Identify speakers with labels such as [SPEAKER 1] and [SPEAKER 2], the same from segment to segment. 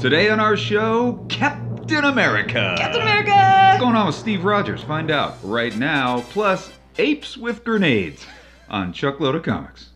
[SPEAKER 1] Today on our show, Captain America.
[SPEAKER 2] Captain America!
[SPEAKER 1] What's going on with Steve Rogers? Find out right now. Plus, apes with grenades on Chuckload of Comics.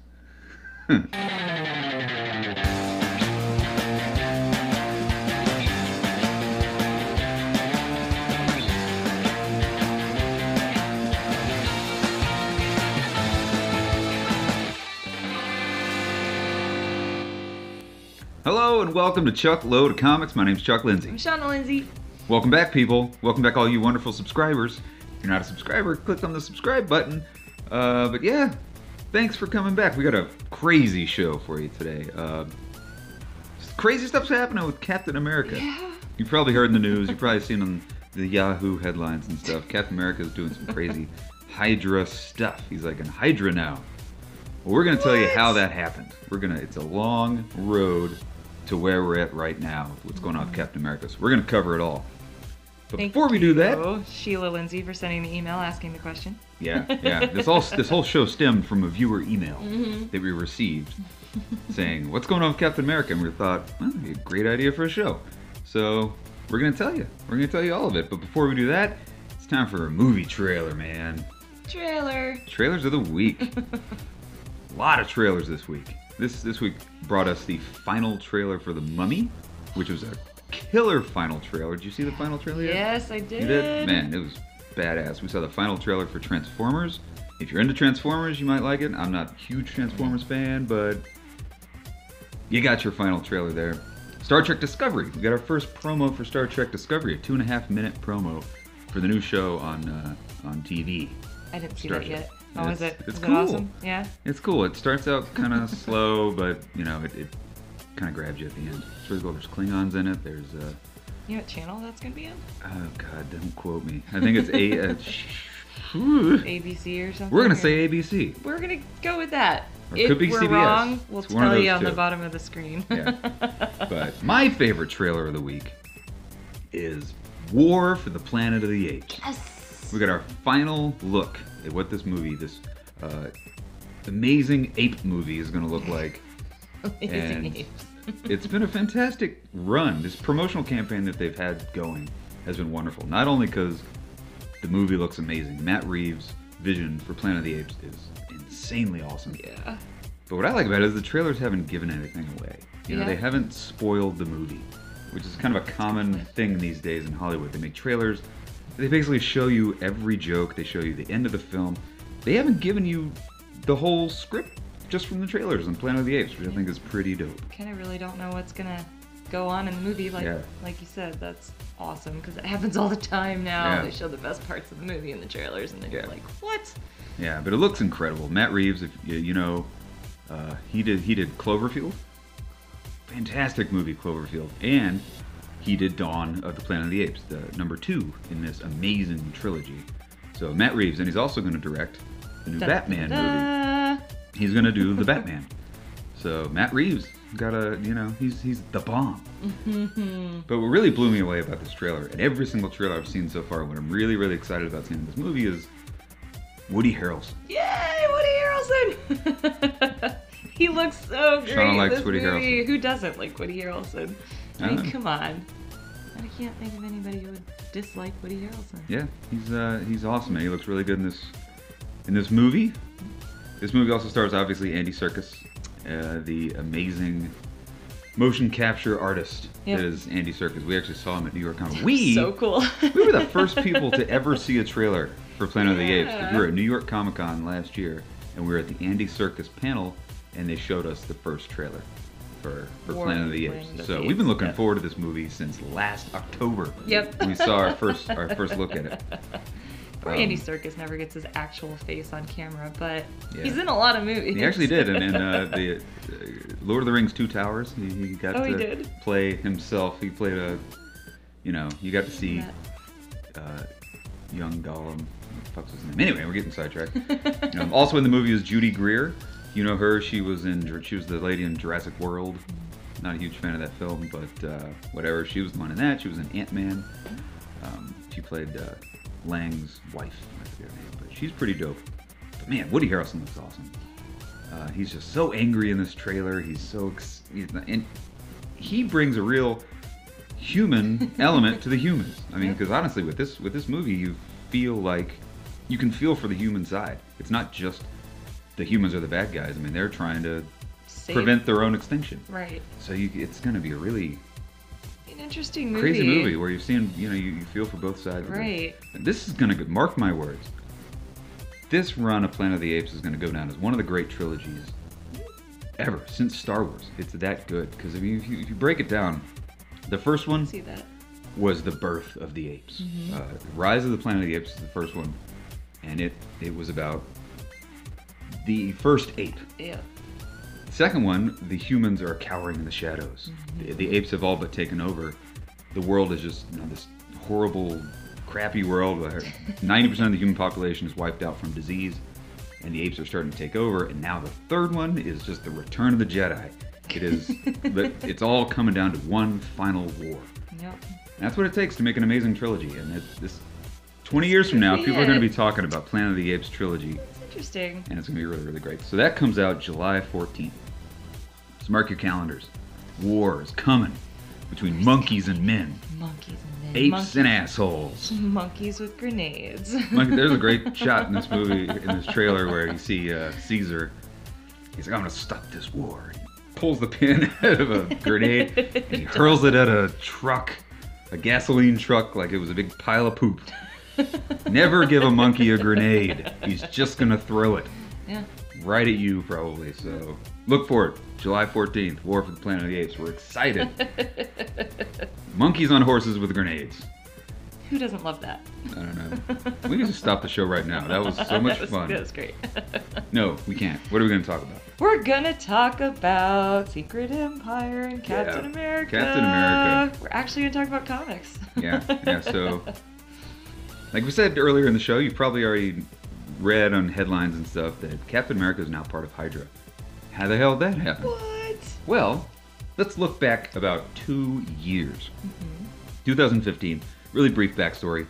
[SPEAKER 1] Hello and welcome to Chuckload of Comics. My name's Chuck Lindsay.
[SPEAKER 2] I'm Shauna Lindsay.
[SPEAKER 1] Welcome back, people. Welcome back, all you wonderful subscribers. If you're not a subscriber, click on the subscribe button. But yeah, thanks for coming back. We got a crazy show for you today. Crazy stuff's happening with Captain America.
[SPEAKER 2] Yeah.
[SPEAKER 1] You've probably heard in the news. You've probably seen on the Yahoo headlines and stuff. Captain America is doing some crazy Hydra stuff. He's like in Hydra now. Well, we're going to tell you how that happened. It's a long road to where we're at right now, what's going on with Captain America. So we're going to cover it all. But before we do that,
[SPEAKER 2] Sheila Lindsay for sending the email asking the question.
[SPEAKER 1] Yeah. This whole show stemmed from a viewer email that we received saying, "What's going on with Captain America?" And we thought, well, that'd be a great idea for a show. So we're going to tell you. We're going to tell you all of it. But before we do that, it's time for a movie trailer, man. Trailers of the week. A lot of trailers this week. This week brought us the final trailer for The Mummy, which was a killer final trailer. Did you see the final trailer yet?
[SPEAKER 2] Yes, I did.
[SPEAKER 1] You did? Man, it was badass. We saw the final trailer for Transformers. If you're into Transformers, you might like it. I'm not a huge Transformers fan, but you got your final trailer there. Star Trek Discovery. We got our first promo for Star Trek Discovery, a 2.5-minute promo for the new show on TV.
[SPEAKER 2] I didn't see that yet. How was it?
[SPEAKER 1] It's
[SPEAKER 2] was
[SPEAKER 1] cool.
[SPEAKER 2] It awesome? Yeah.
[SPEAKER 1] It's cool. It starts out kind of slow, but you know, it kind of grabs you at the end. It's really cool. There's Klingons in it. There's
[SPEAKER 2] You know what channel that's gonna be on?
[SPEAKER 1] oh God, don't quote me. I think it's
[SPEAKER 2] ABC or something.
[SPEAKER 1] We're gonna say ABC.
[SPEAKER 2] We're gonna go with that.
[SPEAKER 1] Or
[SPEAKER 2] If
[SPEAKER 1] could be
[SPEAKER 2] we're
[SPEAKER 1] CBS.
[SPEAKER 2] wrong, we'll
[SPEAKER 1] It's one of
[SPEAKER 2] tell
[SPEAKER 1] those
[SPEAKER 2] you on the
[SPEAKER 1] two.
[SPEAKER 2] bottom of the screen.
[SPEAKER 1] Yeah. But my favorite trailer of the week is War for the Planet of the Apes.
[SPEAKER 2] Yes.
[SPEAKER 1] We got our final look at what this movie, this amazing ape movie, is going to look like.
[SPEAKER 2] Amazing
[SPEAKER 1] And
[SPEAKER 2] apes.
[SPEAKER 1] it's been a fantastic run. This promotional campaign that they've had going has been wonderful. Not only because the movie looks amazing. Matt Reeves' vision for Planet of the Apes is insanely awesome.
[SPEAKER 2] Yeah.
[SPEAKER 1] But what I like about it is the trailers haven't given anything away. You know,
[SPEAKER 2] Yeah.
[SPEAKER 1] they haven't spoiled the movie, which is kind of a common thing these days in Hollywood. They make trailers. They basically show you every joke. They show you the end of the film. They haven't given you the whole script just from the trailers on Planet of the Apes, which I think is pretty dope.
[SPEAKER 2] Kind of really don't know what's gonna go on in the movie. Like you said, that's awesome because it happens all the time now.
[SPEAKER 1] Yeah.
[SPEAKER 2] They show the best parts of the movie in the trailers, and then you're like, what?
[SPEAKER 1] Yeah, but it looks incredible. Matt Reeves, if you know, he did Cloverfield. Fantastic movie, Cloverfield, and he did Dawn of the Planet of the Apes, the number 2 in this amazing trilogy. So Matt Reeves, and he's also going to direct the new Batman movie. He's going to do the Batman. So Matt Reeves he's the bomb. But what really blew me away about this trailer, and every single trailer I've seen so far, what I'm really, really excited about seeing in this movie is Woody Harrelson.
[SPEAKER 2] Yay, Woody Harrelson! He looks so great.
[SPEAKER 1] Shauna likes
[SPEAKER 2] in this
[SPEAKER 1] Woody
[SPEAKER 2] movie.
[SPEAKER 1] Harrelson.
[SPEAKER 2] Who doesn't like Woody Harrelson? I mean, come on. I can't think of anybody who would dislike Woody Harrelson.
[SPEAKER 1] Yeah, he's awesome, man. He looks really good in this movie. This movie also stars obviously Andy Serkis, the amazing motion capture artist that is Andy Serkis. We actually saw him at New York Comic Con.
[SPEAKER 2] So cool.
[SPEAKER 1] We were the first people to ever see a trailer for Planet of the Apes. 'Cause we were at New York Comic Con last year, and we were at the Andy Serkis panel, and they showed us the first trailer for Planet of the Apes. So we've been looking forward to this movie since last October.
[SPEAKER 2] Yep.
[SPEAKER 1] We saw our first look at it.
[SPEAKER 2] Poor Andy Serkis never gets his actual face on camera, but
[SPEAKER 1] Yeah.
[SPEAKER 2] he's in a lot of movies.
[SPEAKER 1] He actually did, and in the Lord of the Rings Two Towers, he got
[SPEAKER 2] he
[SPEAKER 1] to
[SPEAKER 2] did?
[SPEAKER 1] play himself. He played you got to see young Gollum. What the fuck's his name? Anyway, we're getting sidetracked. Also in the movie is Judy Greer. You know her. She was the lady in Jurassic World. Not a huge fan of that film, but whatever. She was the one in that. She was in Ant-Man. She played Lang's wife. I forget her name, but she's pretty dope. But man, Woody Harrelson looks awesome. He's just so angry in this trailer. He's so and he brings a real human element to the humans. I mean, because honestly, with this movie, you feel like you can feel for the human side. It's not just the humans are the bad guys. I mean, they're trying to prevent their own extinction.
[SPEAKER 2] Right.
[SPEAKER 1] So it's going to be a really
[SPEAKER 2] an interesting movie.
[SPEAKER 1] Crazy movie where you've seen, you feel for both sides.
[SPEAKER 2] Right.
[SPEAKER 1] And this is going to, mark my words, this run of Planet of the Apes is going to go down as one of the great trilogies ever since Star Wars. It's that good. Because if you break it down, the first one was the birth of the apes. Rise of the Planet of the Apes is the first one. And it was about the first ape.
[SPEAKER 2] Yeah.
[SPEAKER 1] Second one, the humans are cowering in the shadows. The apes have all but taken over. The world is just this horrible, crappy world where 90% of the human population is wiped out from disease, and the apes are starting to take over. And now the third one is just the return of the Jedi. It is, it's all coming down to one final war.
[SPEAKER 2] Yep.
[SPEAKER 1] And that's what it takes to make an amazing trilogy. And this 20 years from now, people are going to be talking about Planet of the Apes trilogy.
[SPEAKER 2] That's interesting.
[SPEAKER 1] And it's going to be really, really great. So that comes out July 14th. So mark your calendars. War is coming between monkeys and men.
[SPEAKER 2] Monkeys and men.
[SPEAKER 1] Apes and assholes.
[SPEAKER 2] Monkeys with grenades.
[SPEAKER 1] There's a great shot in this movie, in this trailer, where you see Caesar. He's like, I'm going to stop this war. He pulls the pin out of a grenade and he hurls it at a truck, a gasoline truck, like it was a big pile of poop. Never give a monkey a grenade. He's just going to throw it.
[SPEAKER 2] Yeah.
[SPEAKER 1] Right at you, probably. So look for it. July 14th, War for the Planet of the Apes. We're excited. Monkeys on horses with grenades.
[SPEAKER 2] Who doesn't love that?
[SPEAKER 1] I don't know. We can just stop the show right now. That was so much fun.
[SPEAKER 2] That was great.
[SPEAKER 1] No, we can't. What are we going to talk about?
[SPEAKER 2] We're going to talk about Secret Empire and Captain America.
[SPEAKER 1] Captain America.
[SPEAKER 2] We're actually going to talk about comics.
[SPEAKER 1] Yeah. So, like we said earlier in the show, you've probably already read on headlines and stuff that Captain America is now part of Hydra. How the hell did that happen?
[SPEAKER 2] What?
[SPEAKER 1] Well, let's look back about 2 years. 2015, really brief backstory.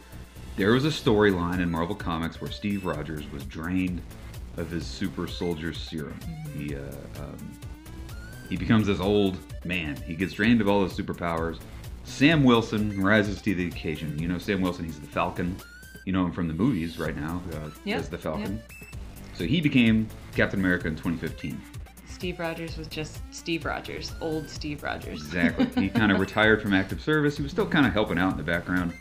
[SPEAKER 1] There was a storyline in Marvel Comics where Steve Rogers was drained of his super soldier serum. He becomes this old man. He gets drained of all his superpowers. Sam Wilson rises to the occasion. You know Sam Wilson, he's the Falcon. You know him from the movies right now as the Falcon. So he became Captain America in 2015.
[SPEAKER 2] Steve Rogers was just Steve Rogers, old Steve Rogers.
[SPEAKER 1] Exactly. He kind of retired from active service. He was still kind of helping out in the background,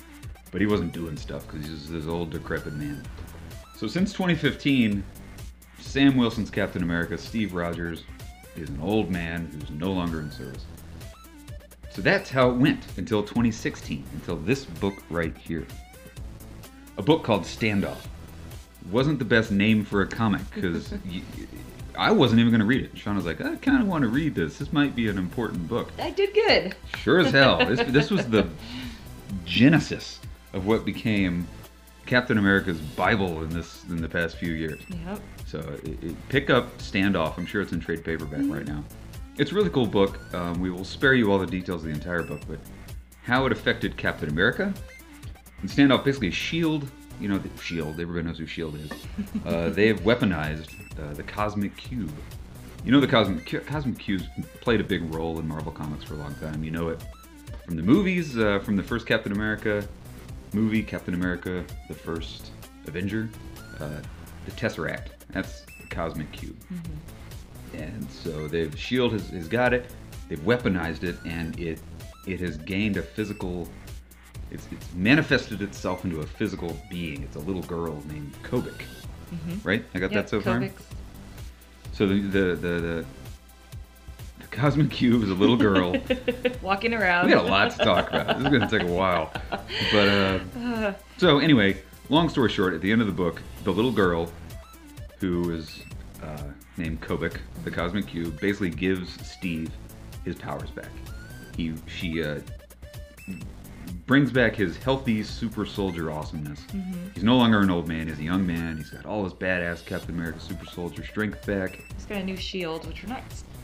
[SPEAKER 1] but he wasn't doing stuff because he's this old, decrepit man. So since 2015, Sam Wilson's Captain America, Steve Rogers, is an old man who's no longer in service. So that's how it went until 2016, until this book right here. A book called Standoff. Wasn't the best name for a comic because I wasn't even going to read it. Sean was like, I kind of want to read this. This might be an important book.
[SPEAKER 2] I did good.
[SPEAKER 1] Sure as hell. This was the genesis of what became Captain America's Bible in the past few years.
[SPEAKER 2] Yep.
[SPEAKER 1] So pick up Standoff. I'm sure it's in trade paperback right now. It's a really cool book. We will spare you all the details of the entire book, but how it affected Captain America. And Standoff, basically, S.H.I.E.L.D., you know, S.H.I.E.L.D., everybody knows who S.H.I.E.L.D. is. They have weaponized the Cosmic Cube. You know the Cosmic Cube's played a big role in Marvel Comics for a long time. You know it from the movies, from the first Captain America movie, Captain America, the first Avenger, the Tesseract. That's the Cosmic Cube. And so S.H.I.E.L.D. has got it, they've weaponized it, and it has gained a physical... It's manifested itself into a physical being. It's a little girl named Kobik. Right? I got that so far? So the Cosmic Cube is a little girl.
[SPEAKER 2] Walking around.
[SPEAKER 1] We got a lot to talk about. This is going to take a while. But so anyway, long story short, at the end of the book, the little girl, who is named Kobik, the Cosmic Cube, basically gives Steve his powers back. She brings back his healthy super soldier awesomeness. He's no longer an old man, he's a young man. He's got all his badass Captain America super soldier strength back.
[SPEAKER 2] He's got a new shield, which we're not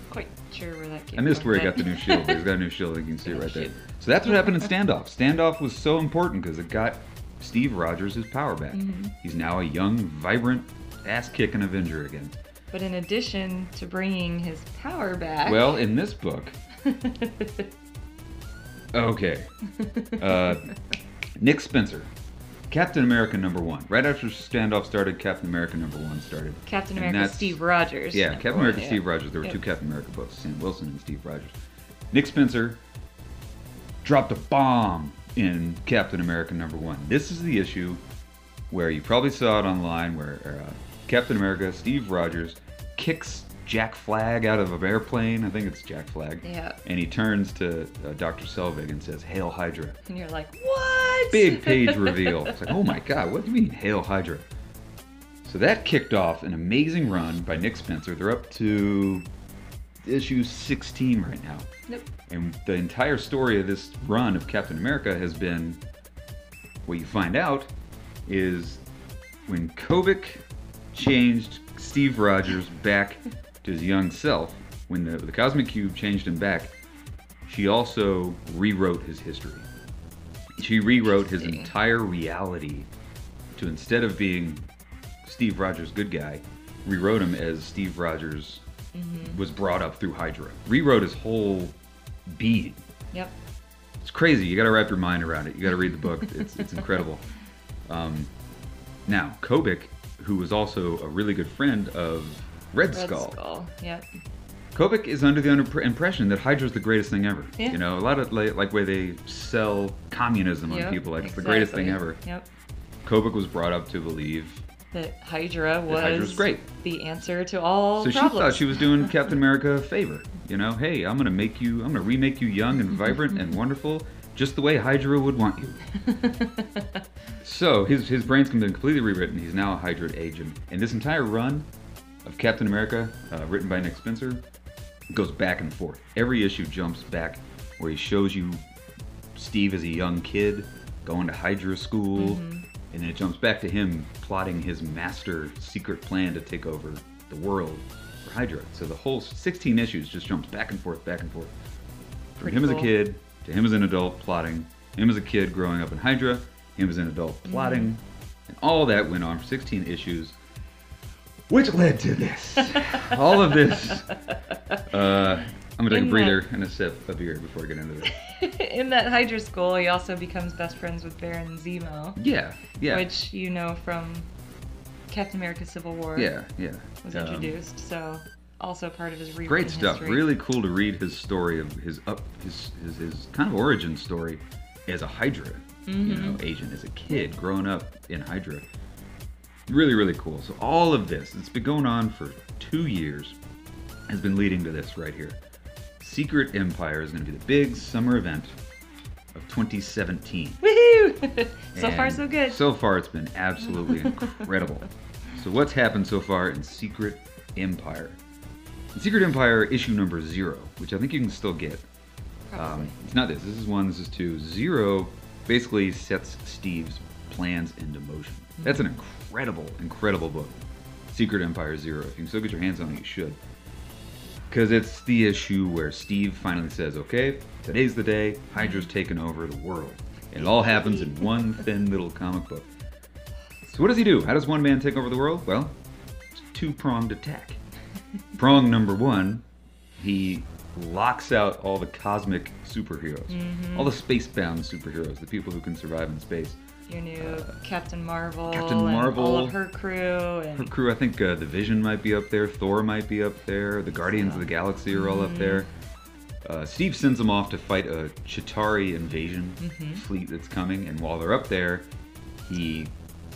[SPEAKER 2] quite sure where that came from.
[SPEAKER 1] I missed where he got the new shield, but he's got a new shield, you can see it right there. So that's what happened in Standoff. Standoff was so important because it got Steve Rogers his power back. He's now a young, vibrant, ass-kicking Avenger again.
[SPEAKER 2] But in addition to bringing his power back...
[SPEAKER 1] Well, in this book... Okay. Nick Spencer. Captain America #1. Right after Standoff started, Captain America #1 started.
[SPEAKER 2] Captain America Steve Rogers.
[SPEAKER 1] Yeah, Captain America Steve Rogers. There were two Captain America books, Sam Wilson and Steve Rogers. Nick Spencer dropped a bomb in Captain America #1. This is the issue where you probably saw it online where Captain America Steve Rogers kicks Jack Flag out of an airplane. I think it's Jack Flag.
[SPEAKER 2] Yeah.
[SPEAKER 1] And he turns to Dr. Selvig and says, "Hail Hydra."
[SPEAKER 2] And you're like, what?
[SPEAKER 1] Big page reveal. It's like, oh my god, what do you mean, Hail Hydra? So that kicked off an amazing run by Nick Spencer. They're up to issue 16 right now.
[SPEAKER 2] Nope.
[SPEAKER 1] And the entire story of this run of Captain America has been, what you find out is when Kobik changed Steve Rogers back to his young self, when the Cosmic Cube changed him back, she also rewrote his history. She rewrote his entire reality to, instead of being Steve Rogers good guy, rewrote him as Steve Rogers was brought up through Hydra. Rewrote his whole being.
[SPEAKER 2] Yep.
[SPEAKER 1] It's crazy. You got to wrap your mind around it. You got to read the book. It's incredible. Now, Kobik, who was also a really good friend of Red Skull.
[SPEAKER 2] Yep.
[SPEAKER 1] Kobik is under the impression that Hydra's the greatest thing ever.
[SPEAKER 2] Yeah.
[SPEAKER 1] You know, a lot of like way they sell communism on people, like it's the greatest thing ever.
[SPEAKER 2] Yep.
[SPEAKER 1] Kobik was brought up to believe
[SPEAKER 2] that Hydra was
[SPEAKER 1] great.
[SPEAKER 2] The answer to all
[SPEAKER 1] so
[SPEAKER 2] problems.
[SPEAKER 1] She thought she was doing Captain America a favor. You know, hey, I'm gonna remake you young and vibrant and wonderful, just the way Hydra would want you. So his brain's been completely rewritten. He's now a Hydra agent, and this entire run of Captain America, written by Nick Spencer, goes back and forth. Every issue jumps back where he shows you Steve as a young kid going to Hydra school, and then it jumps back to him plotting his master secret plan to take over the world for Hydra. So the whole 16 issues just jumps back and forth, back and forth. From him as a kid to him as an adult plotting, him as a kid growing up in Hydra, him as an adult plotting, and all that went on for 16 issues, which led to this. All of this. I'm gonna take a breather and a sip of beer before I get into this.
[SPEAKER 2] In that Hydra school, he also becomes best friends with Baron Zemo.
[SPEAKER 1] Yeah.
[SPEAKER 2] Which you know from Captain America: Civil War.
[SPEAKER 1] Yeah.
[SPEAKER 2] Was introduced, so also part of his rewritten
[SPEAKER 1] great stuff.
[SPEAKER 2] history.
[SPEAKER 1] Really cool to read his story of his kind of origin story as a Hydra, agent, as a kid growing up in Hydra. Really, really cool. So all of this, it's been going on for 2 years, has been leading to this right here. Secret Empire is going to be the big summer event of 2017.
[SPEAKER 2] Woohoo! So far, so good.
[SPEAKER 1] So far, it's been absolutely incredible. So what's happened so far in Secret Empire? In Secret Empire issue number 0, which I think you can still get. It's not this. This is 1. This is 2. 0 basically sets Steve's plans into motion. That's an incredible book. Secret Empire 0. If you can still get your hands on it, you should. Because it's the issue where Steve finally says, okay, today's the day, Hydra's taken over the world. And it all happens in one thin little comic book. So what does he do? How does one man take over the world? Well, it's a 2-pronged attack. Prong number 1, he locks out all the cosmic superheroes. All the space-bound superheroes, the people who can survive in space.
[SPEAKER 2] Your new Captain Marvel.
[SPEAKER 1] Captain Marvel.
[SPEAKER 2] And all of her crew.
[SPEAKER 1] Her crew, I think the Vision might be up there. Thor might be up there. The Guardians of the Galaxy are all up there. Steve sends them off to fight a Chitauri invasion fleet that's coming. And while they're up there, he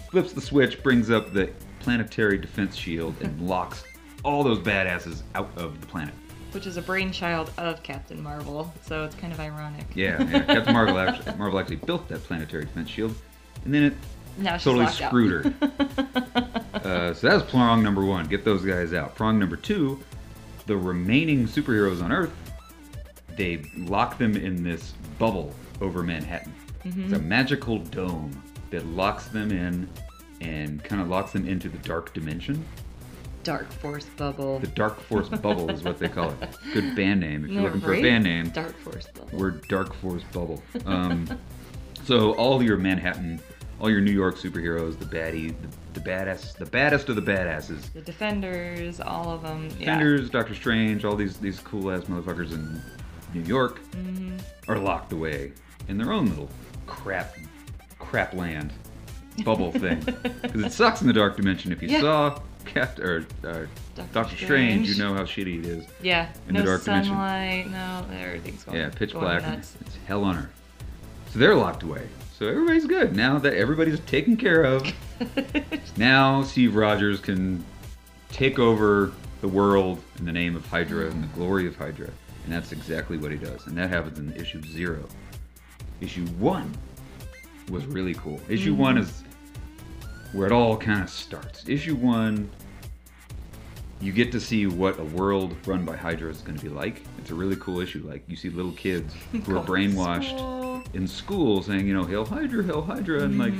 [SPEAKER 1] flips the switch, brings up the planetary defense shield, and locks all those badasses out of the planet.
[SPEAKER 2] Which is a brainchild of Captain Marvel, so it's kind of ironic.
[SPEAKER 1] Yeah. Captain Marvel actually built that planetary defense shield. And then it
[SPEAKER 2] now she's
[SPEAKER 1] totally
[SPEAKER 2] locked
[SPEAKER 1] screwed her. So that was prong number 1. Get those guys out. Prong number 2, the remaining superheroes on Earth, they lock them in this bubble over Manhattan. It's a magical dome that locks them in and kind of locks them into the dark dimension.
[SPEAKER 2] Dark Force Bubble.
[SPEAKER 1] The Dark Force Bubble is what they call it. Good band name. If you're looking for a band name,
[SPEAKER 2] Dark Force Bubble.
[SPEAKER 1] We're Dark Force Bubble. So all your Manhattan, all your New York superheroes, the baddie, the baddest of the badasses.
[SPEAKER 2] The Defenders, all of them.
[SPEAKER 1] Defenders, Doctor Strange, all these cool ass motherfuckers, and New York, are locked away in their own little crap land bubble thing. Because it sucks in the dark dimension. If you saw Doctor Strange, you know how shitty it is.
[SPEAKER 2] Yeah,
[SPEAKER 1] in
[SPEAKER 2] no
[SPEAKER 1] the dark
[SPEAKER 2] sunlight,
[SPEAKER 1] dimension.
[SPEAKER 2] no, everything's going.
[SPEAKER 1] Yeah, pitch
[SPEAKER 2] going
[SPEAKER 1] black.
[SPEAKER 2] nuts.
[SPEAKER 1] It's hell on earth. So they're locked away. So everybody's good now that everybody's taken care of. Now Steve Rogers can take over the world in the name of Hydra and the glory of Hydra, and that's exactly what he does. And that happens in issue 0. Issue 1 was really cool. Issue 1 is where it all kind of starts. Issue 1, you get to see what a world run by Hydra is going to be like. It's a really cool issue. Like, you see little kids who are brainwashed in school saying, you know, Hail Hydra, and like,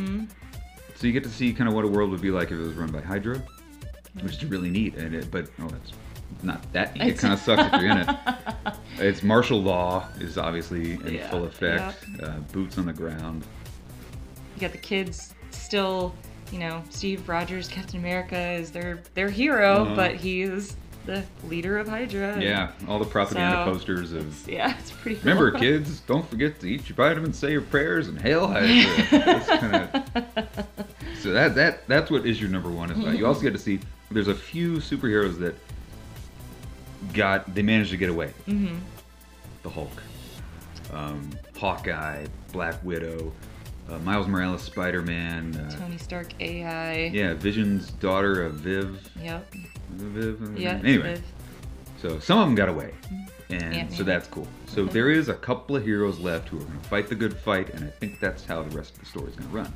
[SPEAKER 1] so you get to see kind of what a world would be like if it was run by Hydra, which is really neat. And that's not that neat. It kind of sucks if you're in it. It's martial law is obviously in full effect. Boots on the ground.
[SPEAKER 2] You got the kids still, you know, Steve Rogers, Captain America is their hero, but he is the leader of Hydra.
[SPEAKER 1] Yeah, all the propaganda posters of.
[SPEAKER 2] It's pretty cool.
[SPEAKER 1] Remember, kids, don't forget to eat your vitamins, say your prayers, and hail Hydra. So that's what issue number 1 is about. You also get to see there's a few superheroes that they managed to get away. The Hulk, Hawkeye, Black Widow, Miles Morales, Spider-Man,
[SPEAKER 2] Tony Stark, AI.
[SPEAKER 1] Yeah, Vision's daughter of Viv.
[SPEAKER 2] Yep.
[SPEAKER 1] Viv.
[SPEAKER 2] Yeah.
[SPEAKER 1] Anyway,
[SPEAKER 2] Viv.
[SPEAKER 1] So some of them got away, and
[SPEAKER 2] Ant-Man.
[SPEAKER 1] so that's cool. So there is a couple of heroes left who are going to fight the good fight, and I think that's how the rest of the story is going to run.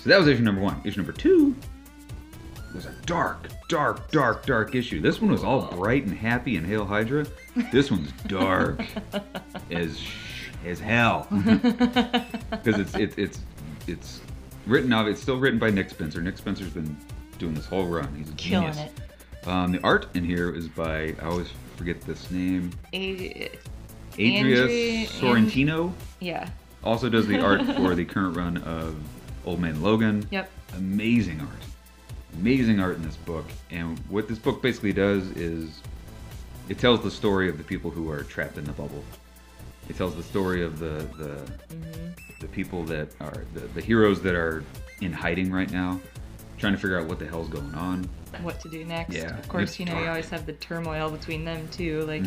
[SPEAKER 1] So that was issue number 1. Issue number 2 was a dark issue. This one was all bright and happy and Hail Hydra. This one's dark as hell. Because it's written of. It's still written by Nick Spencer. Nick Spencer's been doing this whole run. He's a genius.
[SPEAKER 2] Killing it.
[SPEAKER 1] The art in here is by, I always forget this name.
[SPEAKER 2] Adria
[SPEAKER 1] Sorrentino.
[SPEAKER 2] Yeah.
[SPEAKER 1] Also does the art for the current run of Old Man Logan.
[SPEAKER 2] Yep.
[SPEAKER 1] Amazing art. Amazing art in this book. And what this book basically does is it tells the story of the people who are trapped in the bubble. It tells the story of the people that are the heroes that are in hiding right now, trying to figure out what the hell's going on.
[SPEAKER 2] What to do next.
[SPEAKER 1] Yeah.
[SPEAKER 2] Of course,
[SPEAKER 1] It's
[SPEAKER 2] you
[SPEAKER 1] dark.
[SPEAKER 2] always have the turmoil between them too. Like,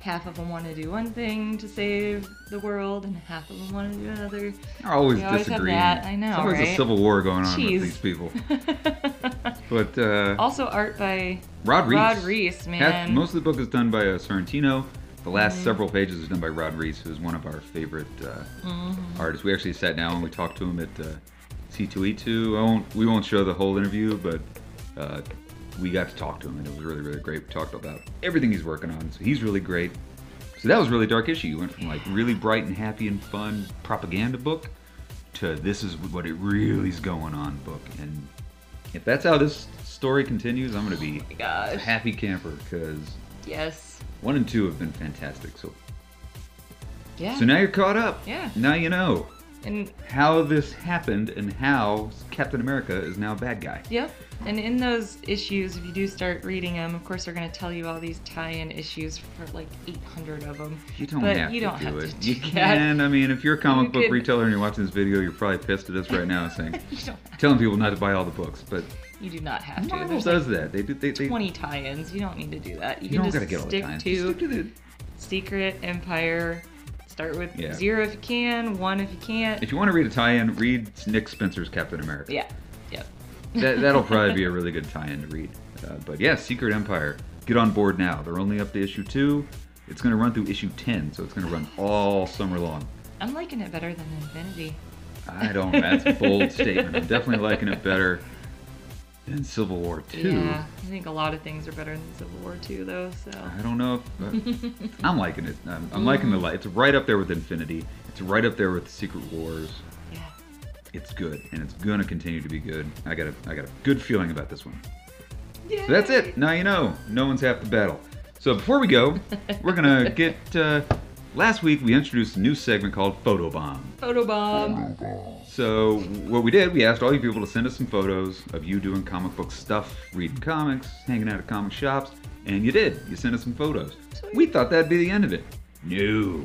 [SPEAKER 2] half of them want to do one thing to save the world, and half of them want to do another.
[SPEAKER 1] They're always
[SPEAKER 2] Have
[SPEAKER 1] disagreeing.
[SPEAKER 2] that. I know,
[SPEAKER 1] It's always
[SPEAKER 2] right?
[SPEAKER 1] a civil war going on
[SPEAKER 2] Jeez.
[SPEAKER 1] with these people. But
[SPEAKER 2] Also art by
[SPEAKER 1] Rod Reese.
[SPEAKER 2] Rod Reese, man.
[SPEAKER 1] Most of the book is done by Sorrentino. The last several pages is done by Rod Reese, who's one of our favorite artists. We actually sat down and we talked to him at C2E2. We won't show the whole interview, but we got to talk to him, and it was really, really great. We talked about everything he's working on, so he's really great. So that was a really dark issue. You went from like really bright and happy and fun propaganda book to this is what it really is going on book. And if that's how this story continues, I'm going to be a happy camper, because
[SPEAKER 2] Yes.
[SPEAKER 1] 1 and 2 have been fantastic. So
[SPEAKER 2] Yeah.
[SPEAKER 1] so now you're caught up.
[SPEAKER 2] Yeah.
[SPEAKER 1] Now you know
[SPEAKER 2] And
[SPEAKER 1] how this happened and how Captain America is now a bad guy.
[SPEAKER 2] yep. And in those issues, if you do start reading them, of course they're going to tell you all these tie-in issues for like 800 of them.
[SPEAKER 1] You don't
[SPEAKER 2] But
[SPEAKER 1] have
[SPEAKER 2] you
[SPEAKER 1] to
[SPEAKER 2] don't
[SPEAKER 1] do
[SPEAKER 2] have
[SPEAKER 1] it.
[SPEAKER 2] to
[SPEAKER 1] You
[SPEAKER 2] do that.
[SPEAKER 1] can. I mean, if you're a comic
[SPEAKER 2] You
[SPEAKER 1] book
[SPEAKER 2] could-
[SPEAKER 1] retailer and you're watching this video, you're probably pissed at us right now saying,
[SPEAKER 2] You don't have
[SPEAKER 1] telling people not to buy all the books. But
[SPEAKER 2] You do not have to.
[SPEAKER 1] Marvel
[SPEAKER 2] There's
[SPEAKER 1] does
[SPEAKER 2] like
[SPEAKER 1] that. They do. They
[SPEAKER 2] 20 tie-ins. You don't need to do that. You,
[SPEAKER 1] You
[SPEAKER 2] can
[SPEAKER 1] don't
[SPEAKER 2] just
[SPEAKER 1] gotta get all the
[SPEAKER 2] stick
[SPEAKER 1] time.
[SPEAKER 2] to
[SPEAKER 1] Just stick to the.
[SPEAKER 2] Secret, Empire. Start with
[SPEAKER 1] Yeah.
[SPEAKER 2] 0 if you can, 1 if you can't.
[SPEAKER 1] If you want to read a tie-in, read Nick Spencer's Captain America.
[SPEAKER 2] Yeah. Yep.
[SPEAKER 1] That'll probably be a really good tie-in to read. But yeah, Secret Empire. Get on board now. They're only up to issue 2. It's going to run through issue 10, so it's going to run all summer long.
[SPEAKER 2] I'm liking it better than Infinity.
[SPEAKER 1] I don't. That's a bold statement. I'm definitely liking it better than Civil War 2.
[SPEAKER 2] Yeah, I think a lot of things are better than Civil War 2, though. So
[SPEAKER 1] I don't know if I'm liking it. I'm liking the light. It's right up there with Infinity. It's right up there with Secret Wars.
[SPEAKER 2] yeah,
[SPEAKER 1] It's good, and it's gonna continue to be good. I got a good feeling about this one.
[SPEAKER 2] Yay!
[SPEAKER 1] So that's it. Now you know. No one's half the battle. So before we go, we're gonna get. Last week we introduced a new segment called Photobomb.
[SPEAKER 2] Photobomb.
[SPEAKER 1] So what we did, we asked all you people to send us some photos of you doing comic book stuff, reading comics, hanging out at comic shops, and you did. You sent us some photos.
[SPEAKER 2] Sweet.
[SPEAKER 1] We thought that'd be the end of it. No.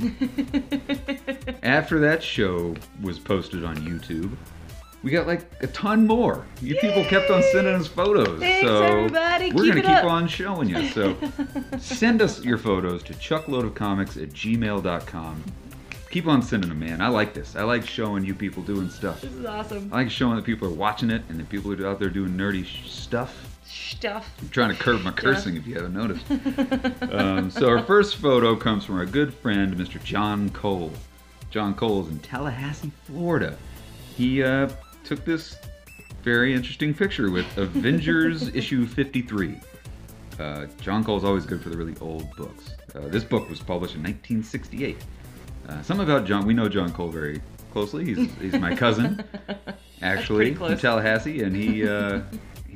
[SPEAKER 1] After that show was posted on YouTube, we got like a ton more. You people kept on sending us photos.
[SPEAKER 2] Thanks,
[SPEAKER 1] so
[SPEAKER 2] everybody.
[SPEAKER 1] we're
[SPEAKER 2] Keep
[SPEAKER 1] gonna
[SPEAKER 2] it
[SPEAKER 1] keep
[SPEAKER 2] up.
[SPEAKER 1] on showing you. So send us your photos to chuckloadofcomics@gmail.com. Keep on sending them, man. I like this. I like showing you people doing stuff.
[SPEAKER 2] This is awesome.
[SPEAKER 1] I like showing that people are watching it and that people are out there doing nerdy stuff.
[SPEAKER 2] Stuff.
[SPEAKER 1] I'm trying to curb my cursing if you haven't noticed. So our first photo comes from our good friend, Mr. John Cole. John Cole is in Tallahassee, Florida. He took this very interesting picture with Avengers issue 53. John Cole's always good for the really old books. This book was published in 1968. Something about John, we know John Cole very closely. He's my cousin, actually, from Tallahassee, and he's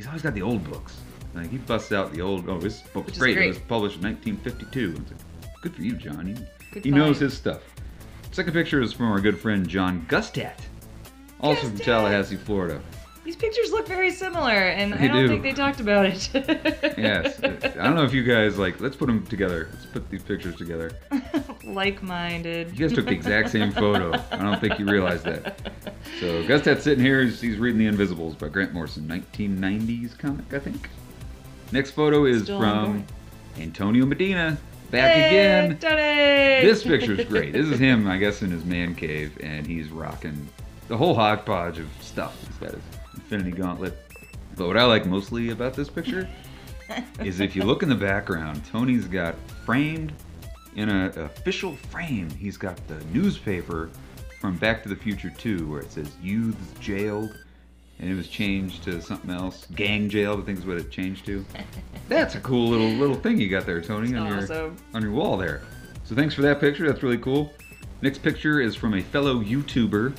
[SPEAKER 1] always got the old books. Like, he busts out the old, oh, this book was great. It was published in 1952. It's like, good for you, John. He knows his stuff. Second picture is from our good friend John Gustat, also from Tallahassee, Florida.
[SPEAKER 2] These pictures look very similar, and
[SPEAKER 1] They
[SPEAKER 2] I don't
[SPEAKER 1] do.
[SPEAKER 2] think they talked about it.
[SPEAKER 1] Yes. I don't know if you guys, like, let's put them together. Let's put these pictures together.
[SPEAKER 2] Like-minded.
[SPEAKER 1] You guys took the exact same photo. I don't think you realize that. So Gustat's sitting here, he's reading The Invisibles by Grant Morrison, 1990s comic, I think. Next photo is
[SPEAKER 2] Still
[SPEAKER 1] from
[SPEAKER 2] ongoing.
[SPEAKER 1] Antonio Medina, back
[SPEAKER 2] Hey,
[SPEAKER 1] again.
[SPEAKER 2] Tony!
[SPEAKER 1] This picture's great. This is him, I guess, in his man cave, and he's rocking the whole hodgepodge of stuff. He's got his Infinity Gauntlet. But what I like mostly about this picture is if you look in the background, Tony's got framed in an official frame. He's got the newspaper from Back to the Future 2 where it says youths jailed, and it was changed to something else. Gang jailed, I think is what it changed to. That's a cool little thing you got there, Tony,
[SPEAKER 2] Awesome.
[SPEAKER 1] on your wall there. So thanks for that picture. That's really cool. Next picture is from a fellow YouTuber.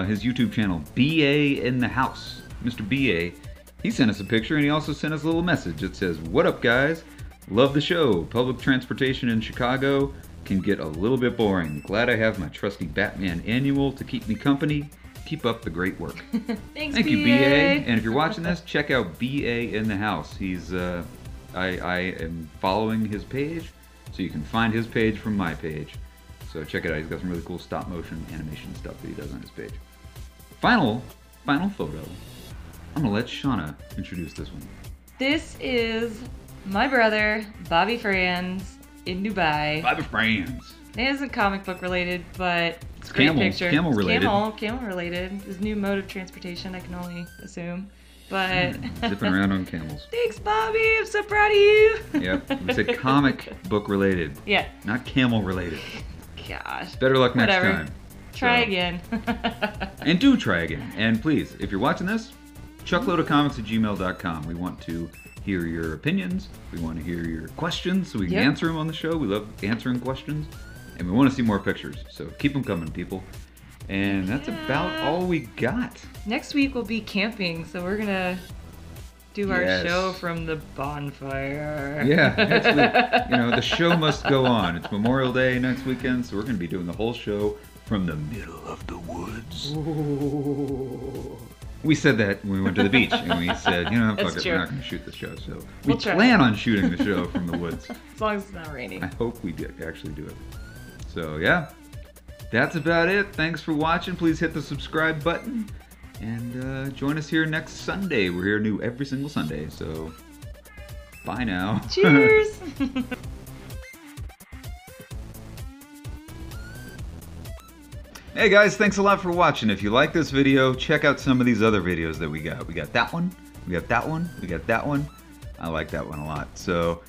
[SPEAKER 1] His YouTube channel, BA in the House. Mr. BA, he sent us a picture and he also sent us a little message. It says, "What up, guys? Love the show. Public transportation in Chicago can get a little bit boring. Glad I have my trusty Batman annual to keep me company. Keep up the great work."
[SPEAKER 2] Thanks,
[SPEAKER 1] Thank you,
[SPEAKER 2] BA.
[SPEAKER 1] BA. And if you're watching this, check out BA in the House. He's, I am following his page, so you can find his page from my page. So check it out. He's got some really cool stop motion animation stuff that he does on his page. Final photo. I'm gonna let Shauna introduce this one.
[SPEAKER 2] This is my brother, Bobby Franz, in Dubai.
[SPEAKER 1] Bobby Franz.
[SPEAKER 2] It isn't comic book related, but it's a great
[SPEAKER 1] Camel-
[SPEAKER 2] picture.
[SPEAKER 1] camel related.
[SPEAKER 2] Camel related. His new mode of transportation, I can only assume. But
[SPEAKER 1] Zipping around on camels.
[SPEAKER 2] thanks, Bobby. I'm so proud of you.
[SPEAKER 1] Yep. We said comic book related,
[SPEAKER 2] Yeah.
[SPEAKER 1] not camel related.
[SPEAKER 2] Gosh.
[SPEAKER 1] Better luck next
[SPEAKER 2] Whatever.
[SPEAKER 1] time.
[SPEAKER 2] Try
[SPEAKER 1] So-
[SPEAKER 2] again.
[SPEAKER 1] And do try again. And please, if you're watching this, chuckloadofcomics@gmail.com. We want to hear your opinions. We want to hear your questions so we can
[SPEAKER 2] Yep.
[SPEAKER 1] answer them on the show. We love answering questions. And we want to see more pictures. So keep them coming, people. And that's about all we got.
[SPEAKER 2] Next week will be camping, so we're gonna do our
[SPEAKER 1] Yes.
[SPEAKER 2] show from the bonfire.
[SPEAKER 1] Yeah, next week, the show must go on. It's Memorial Day next weekend, so we're going to be doing the whole show from the middle of the woods.
[SPEAKER 2] Ooh.
[SPEAKER 1] We said that when we went to the beach, and we said, fuck
[SPEAKER 2] That's
[SPEAKER 1] it,
[SPEAKER 2] true.
[SPEAKER 1] we're not going to shoot the show. So we
[SPEAKER 2] We'll try.
[SPEAKER 1] plan on shooting the show from the woods.
[SPEAKER 2] As long as it's not raining.
[SPEAKER 1] I hope we actually do it. So yeah, that's about it. Thanks for watching. Please hit the subscribe button. And join us here next Sunday. We're here new every single Sunday, so bye now.
[SPEAKER 2] Cheers!
[SPEAKER 1] Hey guys, thanks a lot for watching. If you like this video, check out some of these other videos that we got. We got that one, we got that one, we got that one. I like that one a lot. So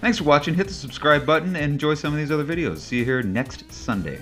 [SPEAKER 1] thanks for watching. Hit the subscribe button and enjoy some of these other videos. See you here next Sunday.